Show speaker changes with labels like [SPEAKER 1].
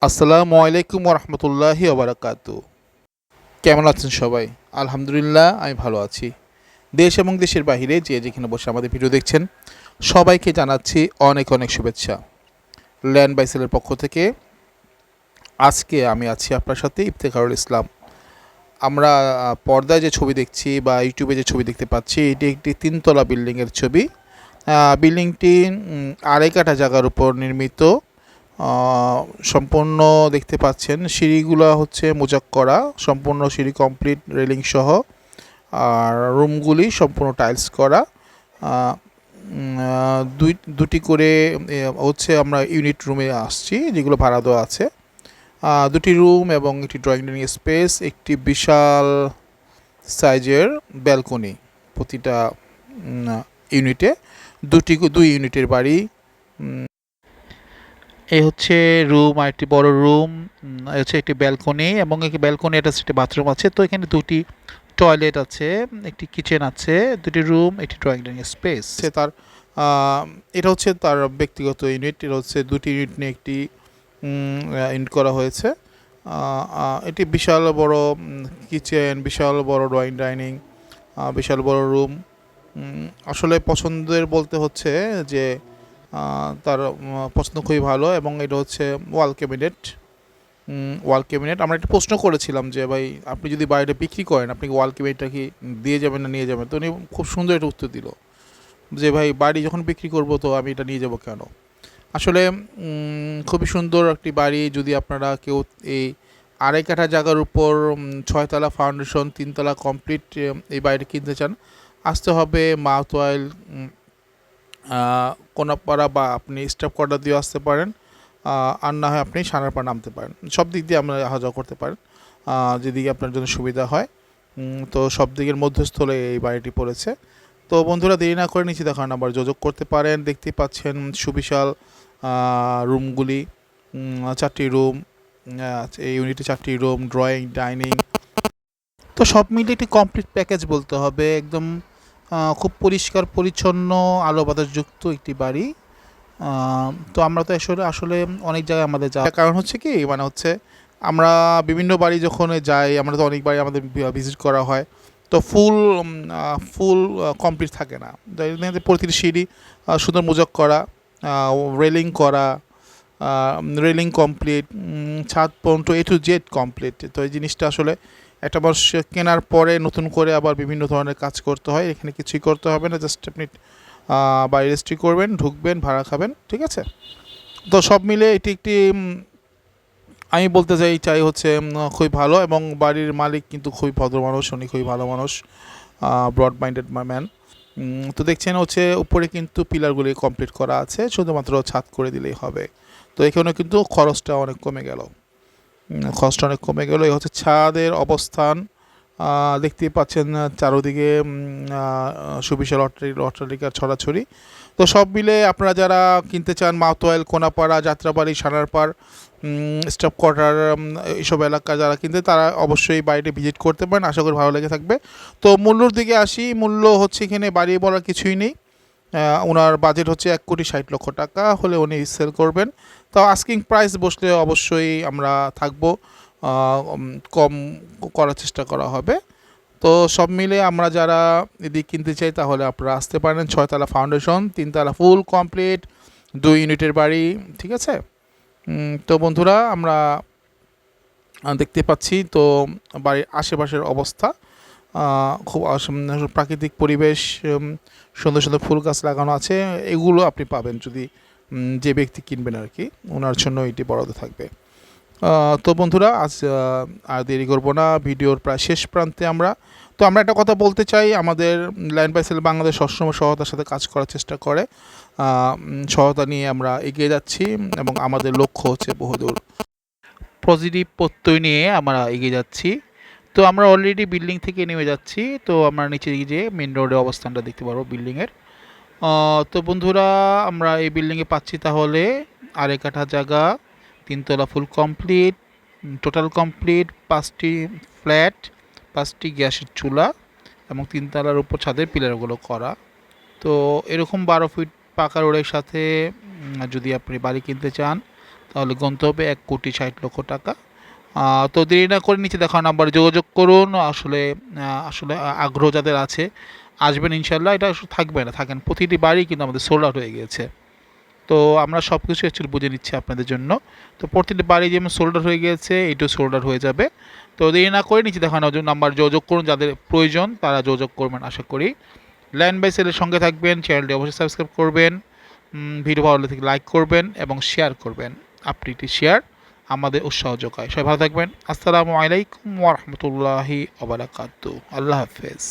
[SPEAKER 1] আসসালামু আলাইকুম রহমতুল্লাহি ওবরাকাতু। কেমন আছেন সবাই? আলহামদুলিল্লাহ, আমি ভালো আছি। দেশ এবং দেশের বাহিরে যে যেখানে বসে আমাদের ভিডিও দেখছেন, সবাইকে জানাচ্ছি অনেক অনেক শুভেচ্ছা। ল্যান্ড বাইসেলের পক্ষ থেকে আজকে আমি আছি আপনার সাথে, ইফতেখারুল ইসলাম। আমরা পর্দায় যে ছবি দেখছি বা ইউটিউবে যে ছবি দেখতে পাচ্ছি, এটি একটি তিনতলা বিল্ডিংয়ের ছবি। বিল্ডিংটি আড়াই কাঠা জায়গার উপর নির্মিত। সম্পূর্ণ দেখতে পাচ্ছেন সিঁড়িগুলো হচ্ছে মোজাক করা, সম্পূর্ণ সিঁড়ি কমপ্লিট রেলিং সহ। আর রুমগুলি সম্পূর্ণ টাইলস করা। দুটি করে হচ্ছে আমরা ইউনিট রুমে আসছি, যেগুলো ভাড়া দেওয়া আছে। দুটি রুম এবং একটি ড্রয়িং ডাইনিং স্পেস, একটি বিশাল সাইজের ব্যালকনি প্রতিটা ইউনিটে। দুই ইউনিটের বাড়ি। এই হচ্ছে রুম, আর একটি বড় রুম, হচ্ছে একটি ব্যালকনি, এবং এই ব্যালকনি একটি বাথরুম আছে। তো এখানে দুটি টয়লেট আছে, একটি কিচেন আছে, দুটি রুম, একটি ড্রয়িং ডাইনিং স্পেস। তার এটা হচ্ছে তার ব্যক্তিগত ইউনিট। এটা হচ্ছে দুটি ইউনিট নিয়ে একটি ইউনিট করা হয়েছে। এটি বিশাল বড় কিচেন, বিশাল বড় ড্রয়িং ডাইনিং, বিশাল বড় রুম। আসলে পছন্দের বলতে হচ্ছে যে তার পছন্দ খুবই ভালো। এবং এটা হচ্ছে ওয়াল ক্যাবিনেট। আমরা একটা প্রশ্ন করেছিলাম যে ভাই, আপনি যদি বাড়িটা বিক্রি করেন, আপনি ওয়াল ক্যাবিনেটটা কি দিয়ে যাবেন না নিয়ে যাবেন? তো উনি খুব সুন্দর একটা উত্তর দিল যে ভাই, বাড়ি যখন বিক্রি করব তো আমি এটা নিয়ে যাব কেন। আসলে খুবই সুন্দর একটি বাড়ি। যদি আপনারা কেউ এই আড়াই কাঠা জায়গার উপর 6তলা ফাউন্ডেশন, 3তলা কমপ্লিট এই বাড়িটা কিনতে চান, আসতে হবে মাওতোয়াইল কোনাপাড়া, বা আপনি স্টাফ কোয়ার্টার দিয়ে আসতে পারেন। আর না হয় আপনি সানারপাড় নামতে পারেন। সব দিক দিয়ে আমরা আসা যাওয়া করতে পারেন, যেদিকে আপনার জন্য সুবিধা হয়। তো সব দিকের মধ্যস্থলে এই বাড়িটি পড়েছে। তো বন্ধুরা, দেরি না করে নিচে দেখার নাম্বার যোগাযোগ করতে পারেন। দেখতে পাচ্ছেন সুবিশাল রুমগুলি, 4টি রুম। এই ইউনিটে 4টি রুম, ড্রয়িং, ডাইনিং। তো সব মিলিয়ে একটি কমপ্লিট প্যাকেজ বলতে হবে। একদম খুব পরিষ্কার পরিচ্ছন্ন, আলো বাতাসযুক্ত একটি বাড়ি। তো আমরা তো আসলে অনেক জায়গায় আমাদের যাওয়ার কারণ হচ্ছে কি, মানে হচ্ছে আমরা বিভিন্ন বাড়ি যখন যাই, আমরা তো অনেক বাড়ি আমাদের ভিজিট করা হয়। তো ফুল কমপ্লিট থাকে না। প্রতিটি সিঁড়ি সুন্দর মোজাক করা, রেলিং করা, রেলিং কমপ্লিট, ছাদ পর্যন্ত A to Z কমপ্লিট। তো এই জিনিসটা আসলে একটা বর্ষ কেনার পরে নতুন করে আবার বিভিন্ন ধরনের কাজ করতে হয়। এখানে কিছুই করতে হবে না, জাস্ট আপনি বাড়ি রেজিস্ট্রি করবেন, ঢুকবেন, ভাড়া খাবেন, ঠিক আছে। তো সব মিলে এটি একটি আমি বলতে চাই হচ্ছে খুবই ভালো। এবং বাড়ির মালিক কিন্তু খুবই ভদ্র মানুষ, উনি খুবই ভালো মানুষ, ব্রড মাইন্ডেড ম্যান। তো দেখছেন হচ্ছে উপরে কিন্তু পিলারগুলি কমপ্লিট করা আছে, শুধুমাত্র ছাদ করে দিলেই হবে। তো এখানে কিন্তু খরচটা অনেক কমে গেল। এই হচ্ছে ছাদের অবস্থান। দেখতেই পাচ্ছেন চারোদিকে সুবিশাল অট্টালিকার ছড়াছড়ি। তো সব মিলে আপনারা যারা কিনতে চান, মাওতোয়াইল, কোনাপাড়া, যাত্রাবাড়ি, সানারপাড়, স্টাফ কোয়ার্টার, এইসব এলাকা যারা কিনতে, তারা অবশ্যই বাড়িটি ভিজিট করতে পারেন। আশা করি ভালো লেগে থাকবে। তো মূল্যর দিকে আসি। মূল্য হচ্ছে এখানে বাড়িয়ে বলার কিছুই নেই। ওনার বাজেট হচ্ছে 1,60,00,000 টাকা হলে উনি সেল করবেন। তো আস্কিং প্রাইস বসলে অবশ্যই আমরা থাকবো, কম করার চেষ্টা করা হবে। তো সব মিলে আমরা যারা এদিক কিনতে চাই, তাহলে আপনারা আসতে পারেন। 6তলা ফাউন্ডেশন, 3তলা ফুল কমপ্লিট, 2 ইউনিটের বাড়ি, ঠিক আছে। তো বন্ধুরা, আমরা দেখতে পাচ্ছি তো বাড়ির আশেপাশের অবস্থা, খুব প্রাকৃতিক পরিবেশ, সুন্দর সুন্দর ফুল গাছ লাগানো আছে। এগুলো আপনি পাবেন যদি যে ব্যক্তি কিনবেন আর কি, ওনার জন্য এটি বরাদ্দ থাকবে। তো বন্ধুরা, আজ আর দেরি করবো না, ভিডিওর প্রায় শেষ প্রান্তে আমরা। তো আমরা একটা কথা বলতে চাই, আমাদের ল্যান্ড বাইসেল বাংলাদেশ সবসময় সহায়তার সাথে কাজ করার চেষ্টা করে। সহায়তা নিয়ে আমরা এগিয়ে যাচ্ছি, এবং আমাদের লক্ষ্য হচ্ছে বহুদূর। পজিটিভ প্রত্যয় নিয়ে আমরা এগিয়ে যাচ্ছি। তো আমরা অলরেডি বিল্ডিং থেকে নেমে যাচ্ছি। তো আমরা নিচে গিয়ে মেন রোডের অবস্থানটা দেখতে পারবো বিল্ডিংয়ের। তো বন্ধুরা, আমরা এই বিল্ডিংয়ে পাচ্ছি তাহলে আড়াই কাঠা জায়গা, 3তলা ফুল কমপ্লিট, টোটাল কমপ্লিট, 5টি ফ্ল্যাট, 5টি গ্যাসের চুলা, এবং 3তলার উপর ছাদের পিলারগুলো করা। তো এরকম 12 ফিট পাকা রোডের সাথে যদি আপনি বাড়ি কিনতে চান, তাহলে গন্তব্যে 1,60,00,000 টাকা। তো দেরি না করে নিচে দেখা নাম্বারে যোগাযোগ করুন। আসলে আগ্রহ যাদের আছে আসবেন ইনশাল্লাহ। এটা থাকবে না, থাকেন প্রতিটি বাড়ি কিন্তু আমাদের সোল্ড আউট হয়ে গিয়েছে। তো আমরা সব কিছু অ্যাকচুয়ালি বুঝে নিচ্ছি আপনাদের জন্য। তো প্রতিটি বাড়ি যেমন সোল্ড আউট হয়ে গিয়েছে, এইটাও সোল্ড আউট হয়ে যাবে। তো দেরি না করে নিচে দেখানো নাম্বার যোগাযোগ করুন, যাদের প্রয়োজন তারা যোগাযোগ করবেন আশা করি। ল্যান্ড বাই সেলের সঙ্গে থাকবেন, চ্যানেলটি অবশ্যই সাবস্ক্রাইব করবেন, ভিডিও ভালো লাগলে লাইক করবেন এবং শেয়ার করবেন। আপনি একটি শেয়ার আমাদের উৎসাহ যোগায়। সবাই ভালো থাকবেন। আসসালামু আলাইকুম ওয়া রাহমাতুল্লাহি ওয়া বারাকাতুহু। আল্লাহ হাফেজ।